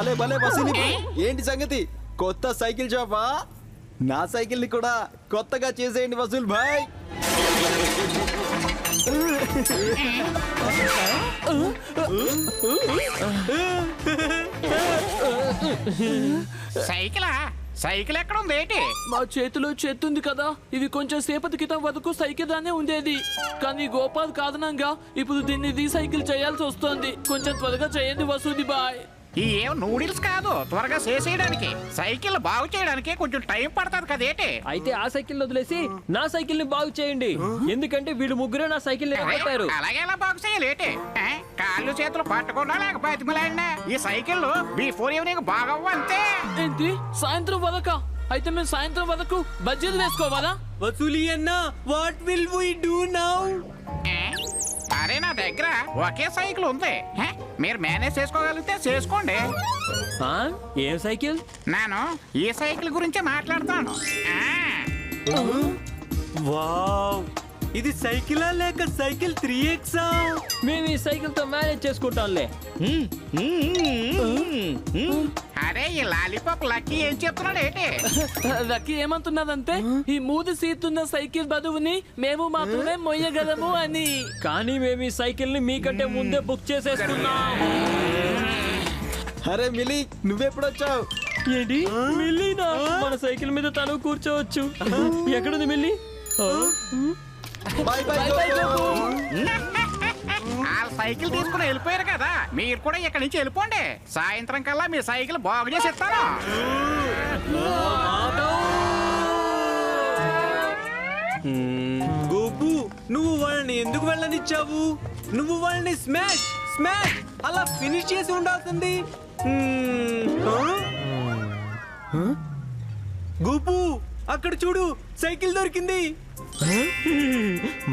భలే భలే వసూలి. ఏంటి సంగతి? కొత్త సైకిల్ షాపా? నా సైకిల్ ని కూడా కొత్తగా చేసేయండి వసూల్ భాయ్. సైకిల్ ఎక్కడ ఉంది ఏంటి? మా చేతిలో చెత్తుంది కదా, ఇది కొంచెం సేపటి క్రితం వరకు సైకిల్ దానే ఉండేది. కానీ గోపాల్ కారణంగా ఇప్పుడు దీన్ని రీసైకిల్ చేయాల్సి వస్తుంది. కొంచెం త్వరగా చేయండి వసూది బాయ్. ఈ ఏం నూడిల్స్ కాదు, త్వరగా చేసేయడానికి. సైకిల్ బాగు చేయడానికి కొంచెం టైం పడుతుంది కదేటి. అయితే ఆ సైకిల్ వదిలేసి నా సైకిల్ ని బాగు చేయండి. ఎందుకంటే వీళ్ళు ముగ్గురు నా సైకిల్ నిలబెట్టారు. అలాగే ఎలా బాగు చేయాలేటి? కాళ్ళు చేతులు పట్టకుండా లేక బతిమలాడినా ఈ సైకిల్ బిఫోర్ ఈవినింగ్ బాగవ్వు అంతే. ఏంటి సాయంత్రం వరకా? అయితే మేము సాయంత్రం వరకు బడ్జెట్ వేసుకోవాలా? వసూలి అన్న, what will we do now? అరే నా దగ్గర ఒకే సైకిల్ ఉంది, మీరు మేనేజ్ చేసుకోగలిగితే చేసుకోండి. ఏం సైకిల్? నేను ఈ సైకిల్ గురించి మాట్లాడతాను. వావ్, ఇది సైకిలా లేక సైకిల్ 3X? మేము ఈ సైకిల్ తో మేనేజ్ చేసుకుంటాంలే. అరే ఈ లాలీపాప్ లక్కీ ఏం చెప్తున్నాడు ఏంటి? లక్కీ ఏమంటున్నదంటే ఈ 3 సీట్ ఉన్న సైకిల్ బదువుని మేము మాత్రమే మొయ్యగలము అని. కానీ మేము ఈ సైకిల్ ని మీకంటే ముందే బుక్ చేసేస్తున్నాం. అరే మిలి, నువ్వెప్పుడొచ్చావు? ఏంటి మిల్లీనా? మన సైకిల్ మీద తను కూర్చోవచ్చు. ఎక్కడుంది మిల్లీ? Bye bye. ఆ సైకిల్ తీసుకుని వెళ్ళిపోయారు కదా, మీరు కూడా ఇక్కడి నుంచి వెళ్ళిపోండి. సాయంత్రం కల్లా మీ సైకిల్ బాగు చేసి ఇస్తాను. గోపు, నువ్వు వాళ్ళని ఎందుకు వెళ్ళనిచ్చావు? నువ్వు వాళ్ళని స్మాష్ స్మాష్ అలా ఫినిష్ చేసి ఉండాల్సింది. గోపు, అక్కడ చూడు, సైకిల్ దొరికింది.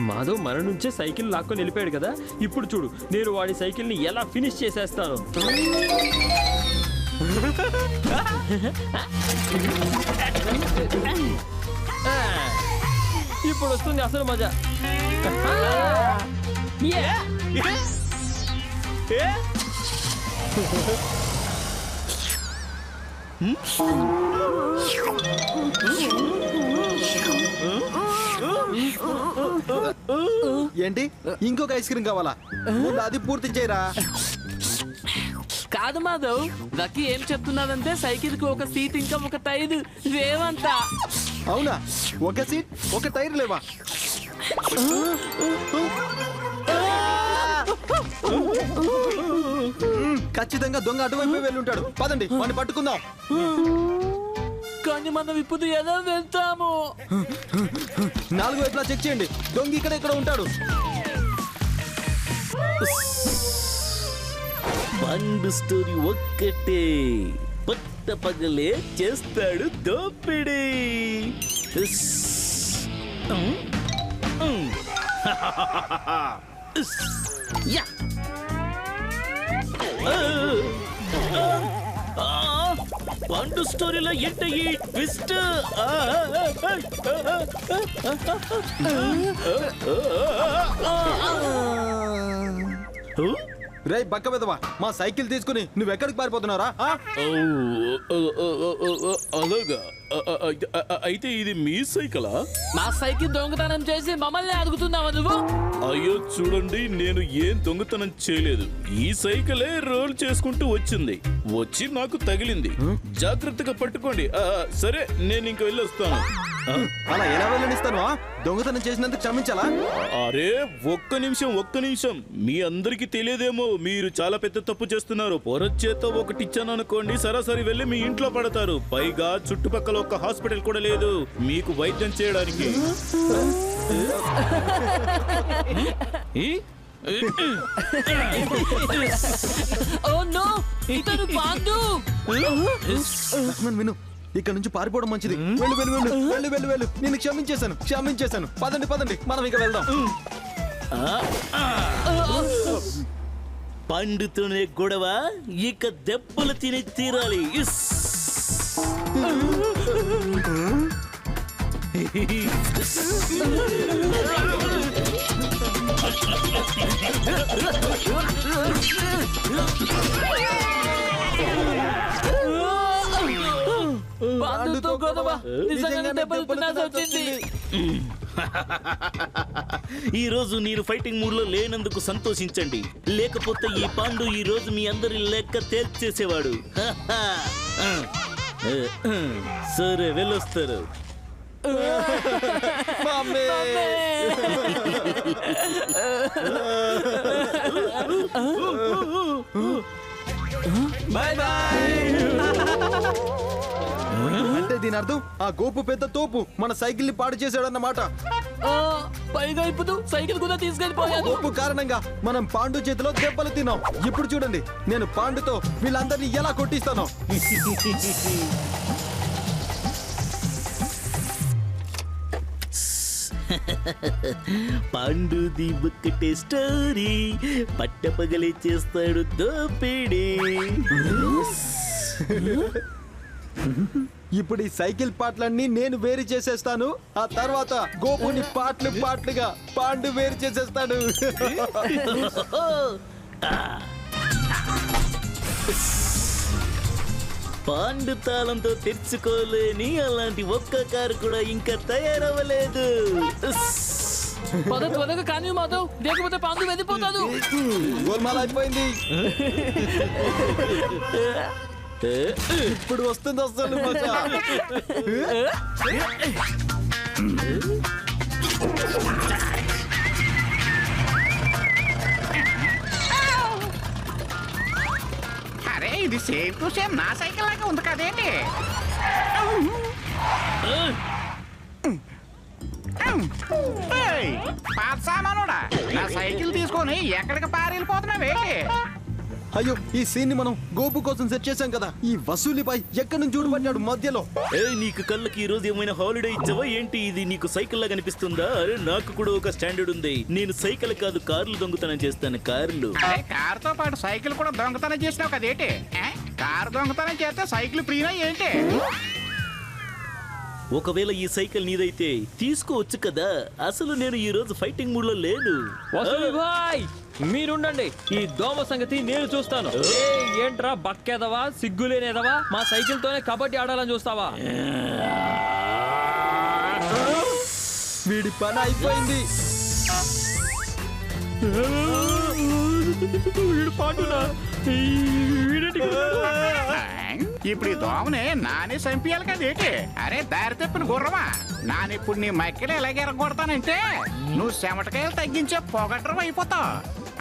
మాధవ్ మన నుంచే సైకిల్ లాక్కొని వెళ్ళిపోయాడు కదా. ఇప్పుడు చూడు, నేను వాడి సైకిల్ ని ఎలా ఫినిష్ చేసేస్తాను. ఇప్పుడు వస్తుంది అసలు మజా. ఏంటి, ఇంకొక ఐస్ క్రీమ్ కావాలా? ముందు అది పూర్తి చేయరా. కాదు మాధవ్, లక్కీ ఏం చెప్తున్నాదంటే సైకిల్ కి ఒక సీట్ ఇంకా ఒక టైర్ లేవంతా. అవునా? ఒక సీట్ ఒక టైర్ లేవా? ఖచ్చితంగా దొంగ అటువైపు వెళ్ళి ఉంటాడు. పదండి వాడిని పట్టుకుందాం. కానీ మనం ఇప్పుడు ఎలా వెళ్తాము? 4 వైపులా చెక్ చేయండి. దొంగ ఇక్కడ ఉంటాడు. పండు స్టోరీ ఒక్కటే, పట్ట పగలే చేస్తాడు దోపిడీ. పండు స్టోరీలో ఏంట ఈ ట్విస్ట్? రే బక్క విధవా, మా సైకిల్ తీసుకుని నువ్వెక్కడికి పారిపోతున్నారా? అలాగా, అయితే ఇది మీ సైకిలా? మా సైకిల్ దొంగతనం చేసి మమ్మల్ని అడుగుతున్నావా నువ్వు? అయ్యో చూడండి, నేను ఏం దొంగతనం చేయలేదు. ఈ సైకిలే రోల్ చేసుకుంటూ వచ్చి నాకు తగిలింది. జాగ్రత్తగా పట్టుకోండి. సరే, నేను ఇంక వెళ్ళొస్తాను. అలా ఎలా వెళ్ళనిస్తాను? దొంగతనం చేసినందుకు క్షమించాలా? అరే ఒక్క నిమిషం, మీ అందరికి తెలియదేమో, మీరు చాలా పెద్ద తప్పు చేస్తున్నారు. పొరచేత ఒకటి ఇచ్చాను అనుకోండి, సరాసరి వెళ్ళి మీ ఇంట్లో పడతారు. పైగా చుట్టుపక్కల ఒక్క హాస్పిటల్ కూడా లేదు మీకు వైద్యం చేయడానికి. విను, ఇక్కడ నుంచి పారిపోవడం మంచిది. వెళ్ళు వెళ్ళు వెళ్ళు వెళ్ళు వెళ్ళు వెళ్ళు నేను క్షమించేశాను. పదండి మనం ఇక వెళ్దాం. పండుతూనే గొడవ, ఇక దెబ్బలు తిని తీరాలి. పాండుతో గొడవ నిజంగానే దెబ్బలు తినాల్సి వచ్చింది. ఈ రోజు నేను ఫైటింగ్ మూడ్ లో లేనందుకు సంతోషించండి, లేకపోతే ఈ పాండు ఈ రోజు మీ అందరి లెక్క తేల్చేసేవాడు. సరే వెళ్ళొస్తారు. Bye bye. అంటే దీని అర్థం ఆ గోపు పెద్ద తోపు మన సైకిల్ ని పాడు చేశాడన్నమాట. పైగా ఇప్పుడు సైకిల్ కూడా తీసుకెళ్ళిపోయాను. గోపు కారణంగా మనం పాండు చేతిలో దెబ్బలు తిన్నాం. ఇప్పుడు చూడండి నేను పాండుతో వీళ్ళందరినీ ఎలా కొట్టిస్తానో. పాండుది ఒక్కటే స్టోరీ, పట్టపగలే చేస్తాడు దోపిడి. ఇప్పుడు ఈ సైకిల్ పాటలన్నీ నేను వేరు చేసేస్తాను. ఆ తర్వాత గోపుని పాటలుగా పాండు వేరు చేసేస్తాడు. పాండు తాళంతో తెరుచుకోలేని అలాంటి ఒక్క కారు కూడా ఇంకా తయారవ్వలేదు. పద త్వరగా కానీ మాధవ్, లేకపోతే పాండు వెళ్ళిపోతాడు. గోల్మాల్ అయిపోయింది. ఇప్పుడు వస్తుంది అసలు మజా. అరే ఇది సేమ్ టు సేమ్ నా సైకిల్ లాగా ఉంది కదేంటి? పాత సామానుడా, నా సైకిల్ తీసుకొని ఎక్కడికి పారిపోతున్నావేంటి? అయ్యో ఈ సీన్ ని మనం గోపు కోసం సెట్ చేశాం కదా. ఈ వసూలిపై ఎక్కడి నుంచి చూడబడ్డాడు మధ్యలో. నీకు కళ్ళకి ఈ రోజు ఏమైనా హాలిడే ఇచ్చావా ఏంటి? ఇది నీకు సైకిల్ లా కనిపిస్తుందా? అరే నాకు కూడా ఒక స్టాండర్డ్ ఉంది. నేను సైకిల్ కాదు కార్లు దొంగతనం చేస్తాను. కార్లు. అరే కారుతో పాటు సైకిల్ కూడా దొంగతనం చేసినావు కదేంటి? కారు దొంగతనం చేస్తే సైకిల్ ఫ్రీనా ఏంటి? ఒకవేళ ఈ సైకిల్ నీదైతే తీసుకోవచ్చు కదా. అసలు నేను ఈ రోజు ఫైటింగ్ మూడ్ లో లేను. వసూలి భాయ్ మీరుండండి, ఈ దోమ సంగతి నేను చూస్తాను. ఏంట్రా బక్కేదవా, సిగ్గులేనేదవా, మా సైకిల్ తోనే కబడ్డీ ఆడాలని చూస్తావా? వీడి పని అయిపోయింది. ఇప్పుడు ఈ దోమని నానే చంపియాలి కదేంటి? అరే దారి తప్పిన గుర్రమా, నానిప్పుడు నీ మక్కిలు ఎలాగ ఎరగొడతానంటే నువ్వు చెమటకాయలు తగ్గించే పొగట్రం అయిపోతావు.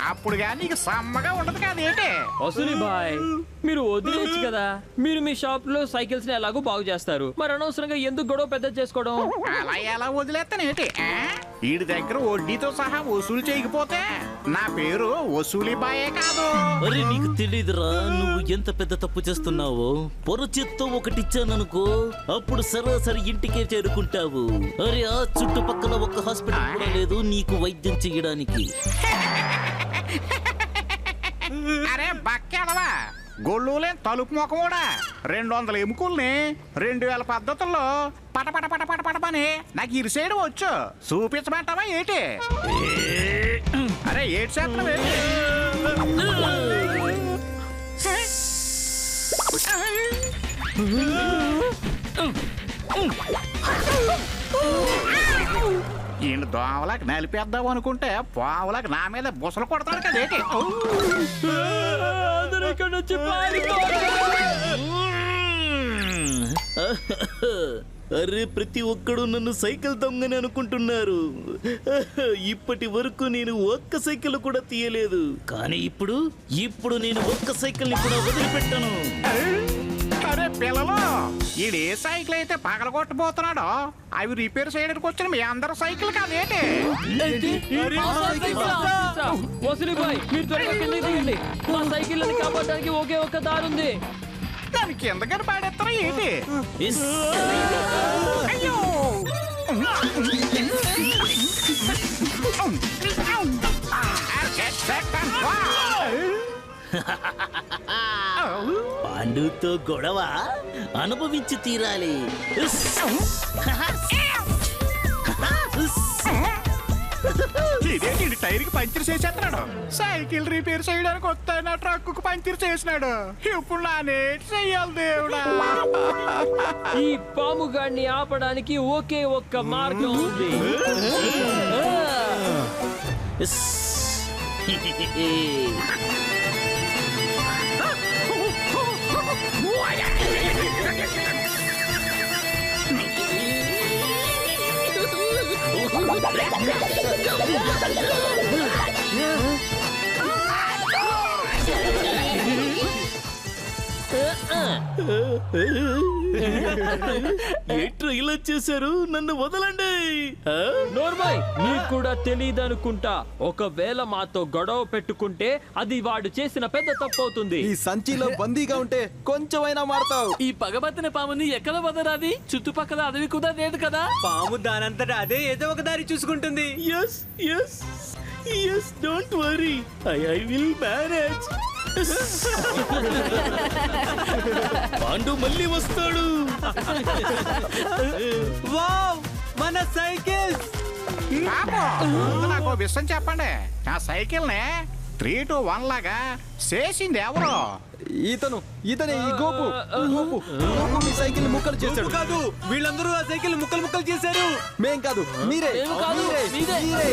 అప్పుడు కానీ నీకు సమ్మగా ఉండదు కదేంటి? వసూలి భాయ్ మీరు వదిలేచ్చు కదా. మీరు మీ షాప్ లో సైకిల్స్ ని ఎలాగో బాగు చేస్తారు, మరి అనవసరంగా ఎందుకు గొడవ పెద్ద చేసుకోవడం? అలా ఎలా వదిలేస్తానేంటి? వీడి దగ్గర వడ్డీతో సహా వసూలు చేయకపోతే నా పేరు వసూలి బాయే కాదు. అరే నీకు తెలియదురా నువ్వు ఎంత పెద్ద తప్పు చేస్తున్నావో. పొరచేత్తో ఒకటిచ్చాననుకో అప్పుడు సరాసరి ఇంటికే చేరుకుంటావు. అరే ఆ చుట్టుపక్కల ఒక హాస్పిటల్ కూడా లేదు నీకు వైద్యం చేయడానికి. అరే బక్కేదవా, గొళ్ళులే తలుపు మొఖమూడా, 200 ఎముకల్ని 2000 పద్ధతుల్లో పటపట పటపట పటపని నాకు ఇరిసేయడం వచ్చు. చూపించమంటావా ఏంటి? అరే ఏడు శాతం ఈయన దోమలకు నలిపేద్దాం అనుకుంటే పావులకు నా మీద బుసలు కొడతాడు కదేంటి? అరే ప్రతి ఒక్కడు నన్ను సైకిల్ దొంగని అనుకుంటున్నారు. ఇప్పటి వరకు నేను ఒక్క సైకిల్ కూడా తీయలేదు, కానీ ఇప్పుడు నేను ఒక్క సైకిల్ ని కూడా వదిలిపెట్టాను. అరే పిల్లలు, ఈడు ఏ సైకిల్ అయితే పగలగొట్టబోతున్నాడో అవి రిపేర్ చేయడానికి వచ్చిన మీ అందరు సైకిల్ కాదేంటి? వసూలి భాయ్ మీరు త్వరగా కిందకి దిగండి. మా సైకిల్ కాపాడడానికి ఒకే ఒక్క దారుంది. దాని కిందకి పాడేస్తారా ఏంటి? ఇస్. అయ్యో పాండుతో గొడవ అనుభవించి తీరాలి. ఇదేంటి టైర్ కి పంచర్ చేసేస్తున్నాడు. సైకిల్ రిపేర్ చేయడానికి వస్తాయన ట్రక్ కు పంచర్ చేసినాడు. ఇప్పుడు నానేటి చెయ్యాలి దేవుడా. ఈ పాముగాడిని ఆపడానికి ఒకే ఒక్క మార్గం ఉంది. ఏంట్రా ఇలా చేశారు? నన్ను వదలండి. నోర్మయ్, నీకు కూడా తెలియదనుకుంటా. ఒకవేళ మాతో గొడవ పెట్టుకుంటే అది వాడు చేసిన పెద్ద తప్పు అవుతుంది. ఈ సంచిలో బందీగా ఉంటే కొంచెమైనా మారతావు. ఈ పగబట్టిన పాముని ఎక్కడ వదరాది? చుట్టుపక్కల అడవి కూడా లేదు కదా. పాము దానంతటా అదే ఏదో ఒక దారి చూసుకుంటుంది. Yes yes yes, don't worry, I will manage. Pandu మళ్ళీ వస్తాడు. వావ్, మన సైకిల్! నాకు విషయం చెప్పండి. నా సైకిల్ ని 3 to 1 లాగా చేసింది ఎవరు? ఇతనే ఈ గోపు మీ సైకిల్ ముక్కలు చేశాడు. కాదు, వీళ్ళందరూ ఆ సైకిల్ ముక్కలు ముక్కలు చేశారు. మేం కాదు, మీరే మేము కాదు, మీరే. మీరే.